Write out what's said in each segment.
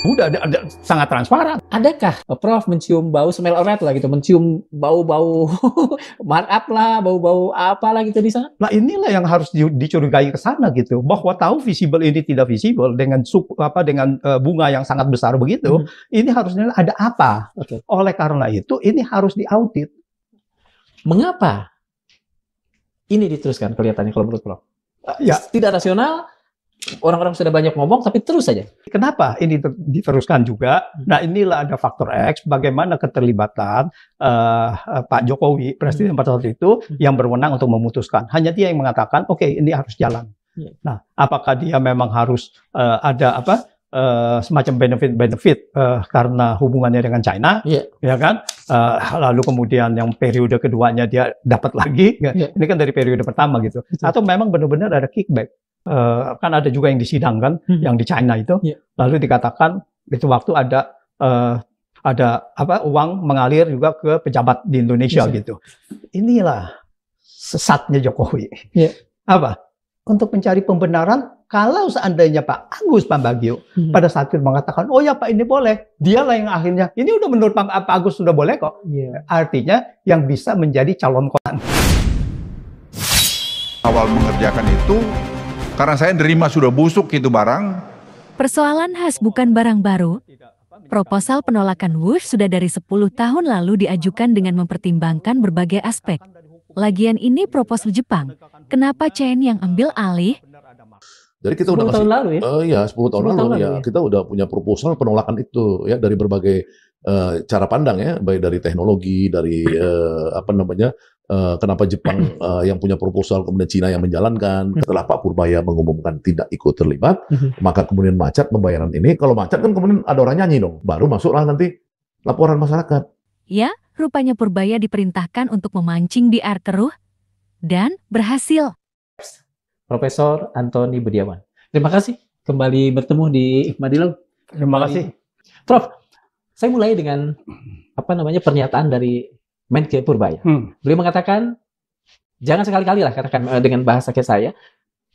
Udah ada sangat transparan. Adakah Prof mencium bau smell alright lah gitu, mencium bau-bau markup lah, bau-bau apalah gitu di sana? Nah inilah yang harus dicurigai ke sana gitu, bahwa tahu visible ini tidak visible dengan bunga yang sangat besar begitu, ini harusnya ada apa? Oleh karena itu ini harus diaudit. Mengapa ini diteruskan kelihatannya kalau menurut Prof? Ya, tidak rasional. Orang-orang sudah banyak ngomong, tapi terus saja. Kenapa ini diteruskan juga? Nah, inilah ada faktor X, bagaimana keterlibatan Pak Jokowi, Presiden pada saat itu, yang berwenang untuk memutuskan. Hanya dia yang mengatakan, oke, ini harus jalan. Nah, apakah dia memang harus ada semacam benefit karena hubungannya dengan China, ya kan? Lalu kemudian yang periode keduanya dia dapat lagi, ini kan dari periode pertama gitu. Atau memang benar-benar ada kickback. Kan ada juga yang disidangkan, yang di China itu, lalu dikatakan itu waktu ada uang mengalir juga ke pejabat di Indonesia gitu. Inilah sesatnya Jokowi. Apa? Untuk mencari pembenaran, kalau seandainya Pak Agus Pambagio pada saat itu mengatakan, oh ya Pak ini boleh, dialah yang akhirnya, ini udah menurut Pak Agus sudah boleh kok. Artinya yang bisa menjadi calon kota. Awal mengerjakan itu, karena saya nerima sudah busuk itu barang. Persoalan khas bukan barang baru. Proposal penolakan Wush sudah dari 10 tahun lalu diajukan dengan mempertimbangkan berbagai aspek. Lagian ini proposal Jepang. Kenapa Chen yang ambil alih? Jadi kita udah tahun lalu ya? 10 tahun lalu ya. Kita udah punya proposal penolakan itu ya dari berbagai cara pandang ya, baik dari teknologi, dari kenapa Jepang yang punya proposal, kemudian Cina yang menjalankan. Setelah Pak Purbaya mengumumkan tidak ikut terlibat, maka kemudian macet pembayaran ini. Kalau macet kan kemudian ada orang nyanyi dong. Baru masuklah nanti laporan masyarakat. Ya, rupanya Purbaya diperintahkan untuk memancing di air keruh dan berhasil. Profesor Antoni Budiawan. Terima kasih kembali bertemu di Hikmah. Terima kasih. Prof, saya mulai dengan pernyataan dari Menkeu Purbaya. Beliau mengatakan, jangan sekali-kali lah katakan dengan bahasa kayak saya,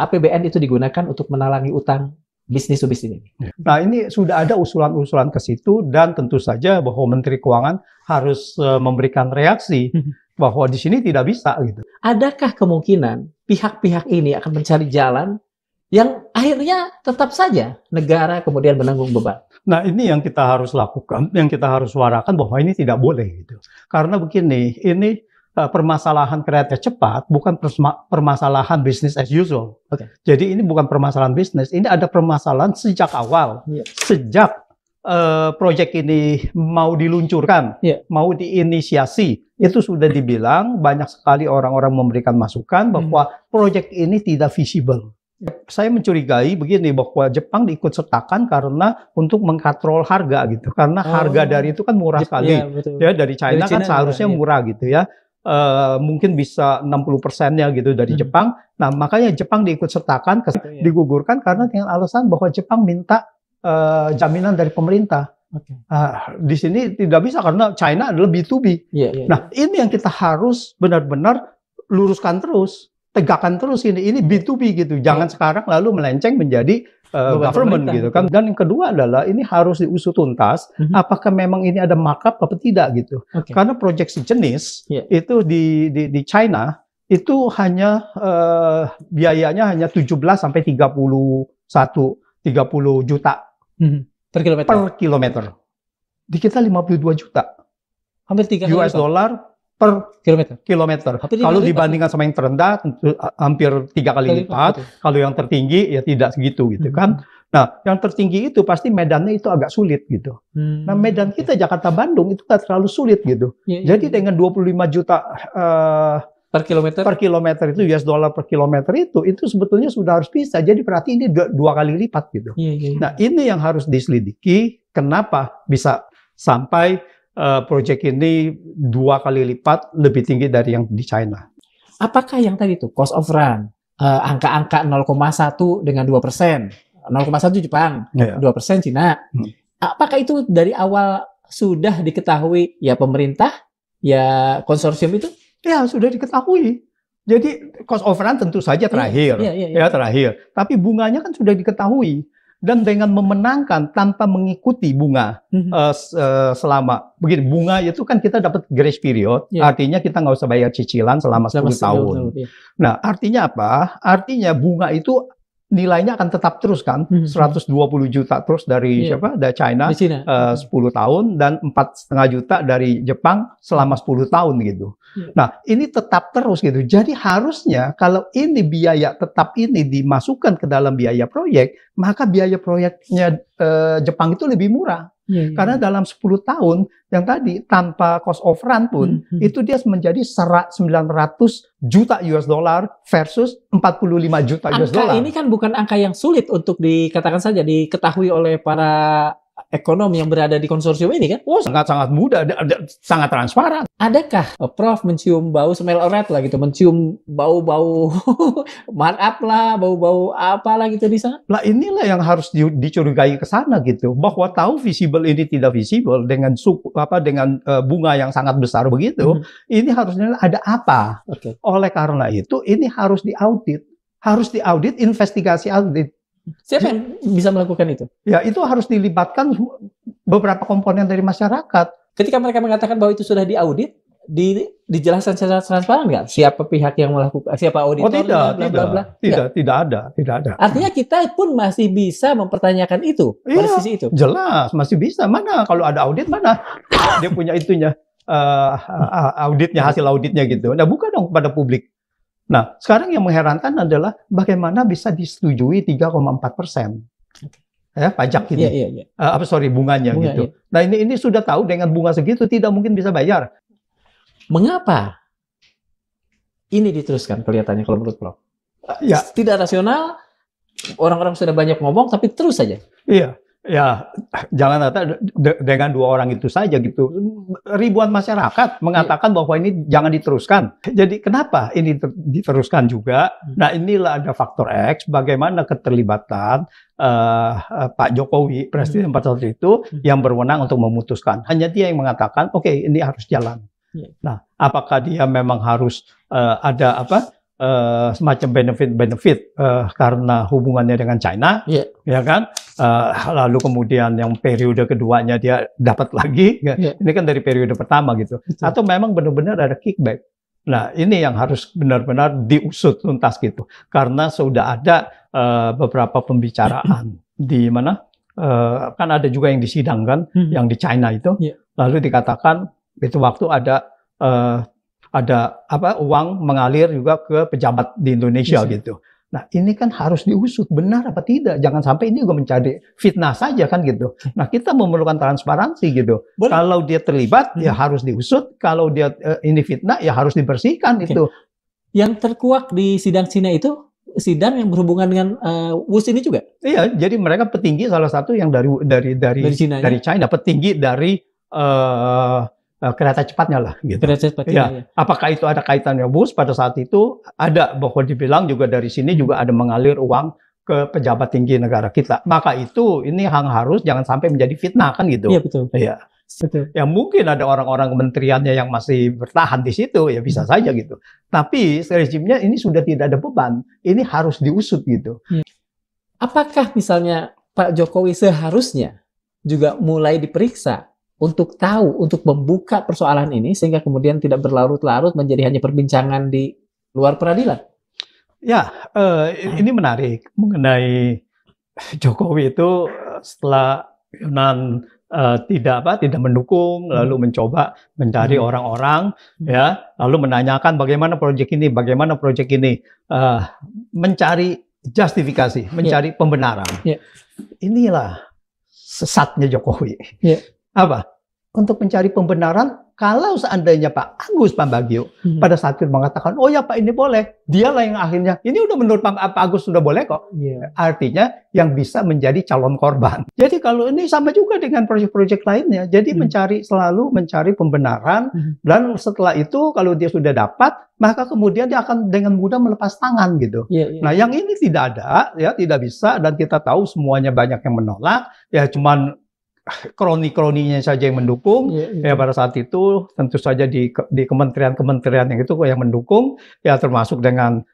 APBN itu digunakan untuk menalangi utang bisnis to bisnis ini. Nah ini sudah ada usulan-usulan ke situ dan tentu saja bahwa Menteri Keuangan harus memberikan reaksi bahwa di sini tidak bisa gitu. Adakah kemungkinan pihak-pihak ini akan mencari jalan yang akhirnya tetap saja negara kemudian menanggung beban? Nah ini yang kita harus lakukan, yang kita harus suarakan bahwa ini tidak boleh gitu. Karena begini, ini permasalahan kereta cepat bukan permasalahan business as usual. Jadi ini bukan permasalahan bisnis, ini ada permasalahan sejak awal. Sejak proyek ini mau diluncurkan, mau diinisiasi, itu sudah dibilang banyak sekali orang-orang memberikan masukan bahwa proyek ini tidak visible. Saya mencurigai begini bahwa Jepang diikut sertakan karena untuk mengkontrol harga gitu. Karena harga dari itu kan murah sekali. Ya, dari China kan seharusnya murah gitu ya. Mungkin bisa 60%-nya gitu dari Jepang. Nah, makanya Jepang diikut sertakan, digugurkan karena dengan alasan bahwa Jepang minta jaminan dari pemerintah. Di sini tidak bisa karena China adalah B2B. Nah, ini yang kita harus benar-benar luruskan terus. Tegakkan terus ini B2B gitu. Jangan sekarang lalu melenceng menjadi government gitu kan. Dan yang kedua adalah ini harus diusut tuntas apakah memang ini ada markup atau tidak gitu. Karena proyek sejenis itu di China itu hanya biayanya hanya 17 sampai 30 juta per kilometer. Di kita 52 juta. Hampir 3 US dollar per kilometer. Kalau dibandingkan sama yang terendah, hampir 3 kali lipat. Kalau yang tertinggi, ya tidak segitu gitu kan. Nah, yang tertinggi itu pasti medannya itu agak sulit gitu. Nah, medan kita Jakarta-Bandung itu nggak terlalu sulit gitu. Jadi dengan 25 juta per kilometer itu US dollar per kilometer itu sebetulnya sudah harus bisa. Jadi berarti ini 2 kali lipat gitu. Nah, ini yang harus diselidiki. Kenapa bisa sampai proyek ini 2 kali lipat lebih tinggi dari yang di China. Apakah yang tadi itu cost of run, angka-angka 0,1 dengan 2%, 0,1 Jepang, 2% Cina. Apakah itu dari awal sudah diketahui ya pemerintah, ya konsorsium itu? Ya sudah diketahui. Jadi cost of run tentu saja terakhir, ya terakhir. Tapi bunganya kan sudah diketahui. Dan dengan memenangkan tanpa mengikuti bunga selama begini, bunga itu kan kita dapat grace period, artinya kita nggak usah bayar cicilan selama 10 tahun. Nah, artinya apa? Artinya bunga itu nilainya akan tetap terus kan, 120 juta terus dari dari China, 10 tahun, dan 4,5 juta dari Jepang selama 10 tahun gitu. Nah, ini tetap terus gitu. Jadi harusnya kalau ini biaya tetap ini dimasukkan ke dalam biaya proyek, maka biaya proyeknya Jepang itu lebih murah. Karena dalam 10 tahun yang tadi tanpa cost of run pun itu dia menjadi 900 juta US dollar versus 45 juta US dollar. Angka ini kan bukan angka yang sulit untuk dikatakan saja diketahui oleh para ekonom yang berada di konsorsium ini kan? Oh, sangat-sangat mudah, sangat transparan. Adakah Prof mencium bau smell rat lah gitu, mencium bau-bau markup lah, bau-bau apalah gitu di sana? Lah inilah yang harus dicurigai ke sana gitu, bahwa tahu visible ini tidak visible dengan dengan bunga yang sangat besar begitu, ini harusnya ada apa? Oleh karena itu ini harus diaudit, investigasi audit. Siapa yang bisa melakukan itu? Ya, itu harus dilibatkan beberapa komponen dari masyarakat. Ketika mereka mengatakan bahwa itu sudah diaudit, dijelaskan secara transparan nggak? Siapa pihak yang melakukan, siapa auditor? Tidak ada. Artinya kita pun masih bisa mempertanyakan itu, pada sisi itu? Jelas, masih bisa. Mana kalau ada audit, mana dia punya itunya, auditnya, hasil auditnya gitu. Nah, bukan dong pada publik. Nah, sekarang yang mengherankan adalah bagaimana bisa disetujui 3,4% ya pajak ini. Bunganya gitu. Nah, ini sudah tahu dengan bunga segitu tidak mungkin bisa bayar. Mengapa ini diteruskan kelihatannya kalau menurut Prof? Ya, tidak rasional. Orang-orang sudah banyak ngomong tapi terus saja. Iya. Ya, jangan kata dengan 2 orang itu saja gitu. Ribuan masyarakat mengatakan bahwa ini jangan diteruskan. Jadi kenapa ini diteruskan juga? Nah, inilah ada faktor X, bagaimana keterlibatan Pak Jokowi, Presiden pada saat itu, yang berwenang untuk memutuskan. Hanya dia yang mengatakan, oke, ini harus jalan. Nah, apakah dia memang harus ada semacam benefit karena hubungannya dengan China, ya kan? Lalu kemudian yang periode keduanya dia dapat lagi, ini kan dari periode pertama gitu. Atau memang benar-benar ada kickback. Nah, ini yang harus benar-benar diusut tuntas gitu. Karena sudah ada beberapa pembicaraan di mana kan ada juga yang disidangkan, yang di China itu, lalu dikatakan itu waktu ada uang mengalir juga ke pejabat di Indonesia gitu. Nah, ini kan harus diusut, benar apa tidak? Jangan sampai ini juga menjadi fitnah saja kan gitu. Nah, kita memerlukan transparansi gitu. Kalau dia terlibat, ya harus diusut. Kalau dia ini fitnah, ya harus dibersihkan itu. Yang terkuak di sidang Cina itu, sidang yang berhubungan dengan WUS ini juga? Iya, jadi mereka petinggi salah satu yang dari China, petinggi dari kereta cepatnya lah gitu. Kereta cepatnya, Apakah itu ada kaitannya bus pada saat itu? Ada, bahwa dibilang juga dari sini juga ada mengalir uang ke pejabat tinggi negara kita. Maka itu ini harus jangan sampai menjadi fitnah kan gitu. Iya, betul. Iya. Betul. Ya mungkin ada orang-orang kementeriannya yang masih bertahan di situ, ya bisa saja gitu. Tapi rezimnya ini sudah tidak ada beban. Ini harus diusut gitu. Apakah misalnya Pak Jokowi seharusnya juga mulai diperiksa untuk tahu, untuk membuka persoalan ini sehingga kemudian tidak berlarut-larut menjadi hanya perbincangan di luar peradilan? Ya, ini menarik mengenai Jokowi itu setelah Yunan tidak mendukung, lalu mencoba mencari orang-orang, ya, lalu menanyakan bagaimana proyek ini, mencari justifikasi, mencari pembenaran. Inilah sesatnya Jokowi. Apa? Untuk mencari pembenaran, kalau seandainya Pak Agus Pambagio pada saat itu mengatakan, oh ya Pak ini boleh, dialah yang akhirnya, ini udah menurut Pak Agus sudah boleh kok. Artinya yang bisa menjadi calon korban. Jadi kalau ini sama juga dengan proyek-proyek lainnya, jadi selalu mencari pembenaran, dan setelah itu kalau dia sudah dapat, maka kemudian dia akan dengan mudah melepas tangan gitu. Nah yang ini tidak ada, ya tidak bisa, dan kita tahu semuanya banyak yang menolak, ya cuman kroni-kroninya saja yang mendukung. Ya pada saat itu tentu saja di kementerian-kementerian yang itu yang mendukung, ya termasuk dengan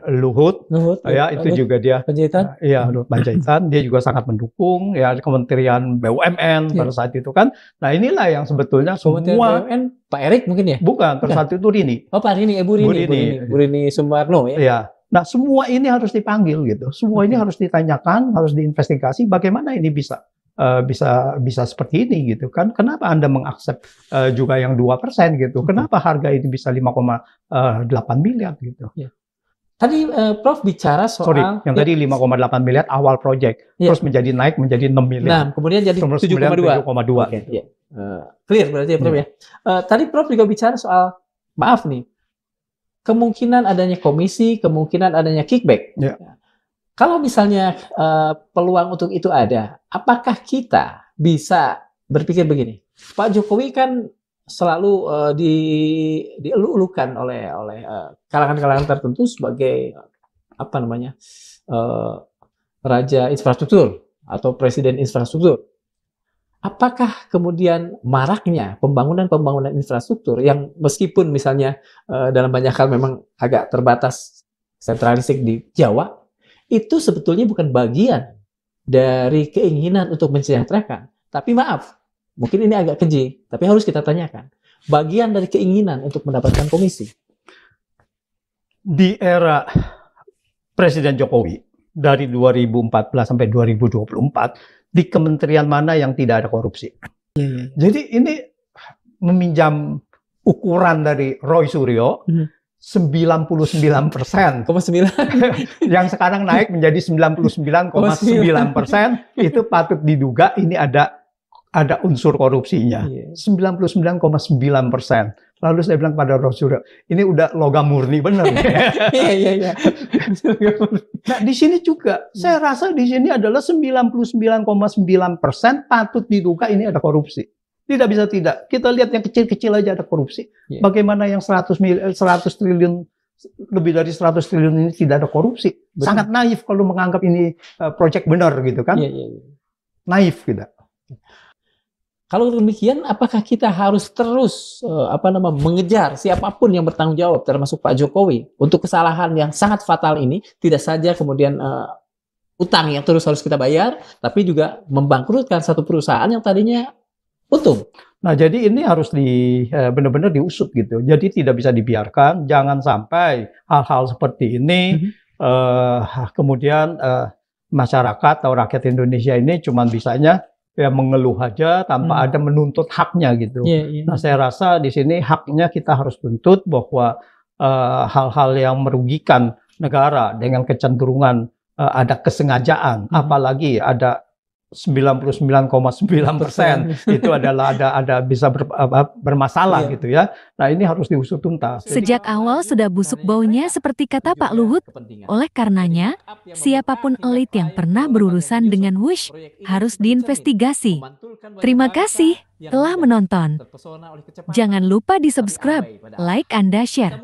Luhut, ya itu juga dia Panjaitan, ya Luhut Panjaitan, dia juga sangat mendukung ya Kementerian BUMN pada saat itu kan. Nah inilah yang sebetulnya semua BUMN Pak Erik mungkin ya? Bukan, pada saat itu Rini. Oh Pak Rini, Bu Rini Sumarno ya? Iya. Nah semua ini harus dipanggil gitu, semua ini harus ditanyakan, harus diinvestigasi bagaimana ini bisa seperti ini gitu kan. Kenapa Anda mengaksep juga yang 2% gitu? Kenapa harga ini bisa 5,8 miliar gitu? Ya. Tadi Prof bicara soal yang tadi 5,8 miliar awal proyek, terus menjadi naik menjadi 6 miliar. Nah, kemudian jadi 7,2. Okay. Gitu. Clear berarti ya Prof ya. Tadi Prof juga bicara soal, maaf nih, kemungkinan adanya komisi, kemungkinan adanya kickback. Ya. Kalau misalnya peluang untuk itu ada, apakah kita bisa berpikir begini? Pak Jokowi kan selalu dielu-elukan oleh kalangan-kalangan tertentu sebagai raja infrastruktur atau presiden infrastruktur. Apakah kemudian maraknya pembangunan infrastruktur yang meskipun misalnya dalam banyak hal memang agak terbatas sentralistik di Jawa, itu sebetulnya bukan bagian dari keinginan untuk mensejahterakan. Tapi maaf, mungkin ini agak keji, tapi harus kita tanyakan. Bagian dari keinginan untuk mendapatkan komisi. Di era Presiden Jokowi, dari 2014 sampai 2024, di kementerian mana yang tidak ada korupsi. Jadi ini meminjam ukuran dari Roy Suryo, 99%. Yang sekarang naik menjadi 99,9%, itu patut diduga ini ada unsur korupsinya. 99,9%. Lalu saya bilang pada Roy Suryo, ini udah logam murni benar. Iya. Nah, di sini juga saya rasa di sini adalah 99,9% patut diduga ini ada korupsi. Tidak bisa tidak. Kita lihat yang kecil-kecil aja ada korupsi. Bagaimana yang 100 triliun, lebih dari 100 triliun ini tidak ada korupsi. Betul. Sangat naif kalau menganggap ini proyek benar gitu kan. Naif gitu. Kalau demikian, apakah kita harus terus mengejar siapapun yang bertanggung jawab, termasuk Pak Jokowi, untuk kesalahan yang sangat fatal ini? Tidak saja kemudian utang yang terus harus kita bayar, tapi juga membangkrutkan satu perusahaan yang tadinya untung. Nah, jadi ini harus benar-benar diusut gitu. Jadi tidak bisa dibiarkan. Jangan sampai hal-hal seperti ini kemudian masyarakat atau rakyat Indonesia ini cuma bisanya mengeluh aja tanpa ada menuntut haknya gitu. Nah, saya rasa di sini haknya kita harus tuntut bahwa hal-hal yang merugikan negara dengan kecenderungan ada kesengajaan, apalagi ada 99,9% itu adalah ada bisa bermasalah gitu ya. Nah, ini harus diusut tuntas. Sejak awal sudah busuk baunya seperti kata Pak Luhut. Oleh karenanya, siapapun elit yang pernah berurusan dengan Wush harus diinvestigasi. Terima kasih telah menonton. Jangan lupa di-subscribe, like, Anda share.